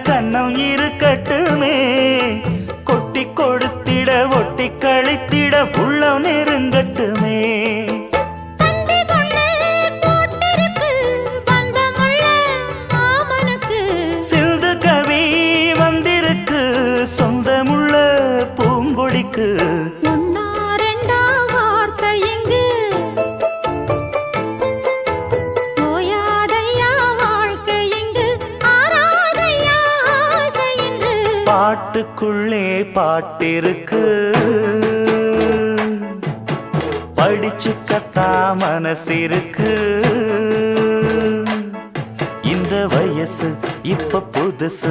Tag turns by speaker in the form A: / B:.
A: கன்னம் இருக்கட்டுமே, கொட்டி கொடுத்திட ஒட்டி கழித்திட உள்ளம் நெருங்கட்டுமே. சிந்து கவி வந்திருக்கு சொந்தமுள்ள பூங்கொடிக்கு. பாட்டுக்குள்ளே பாட்டிருக்கு, படிச்சுக்கத்தா மனசிருக்கு. இந்த வயசு இப்ப புதுசு.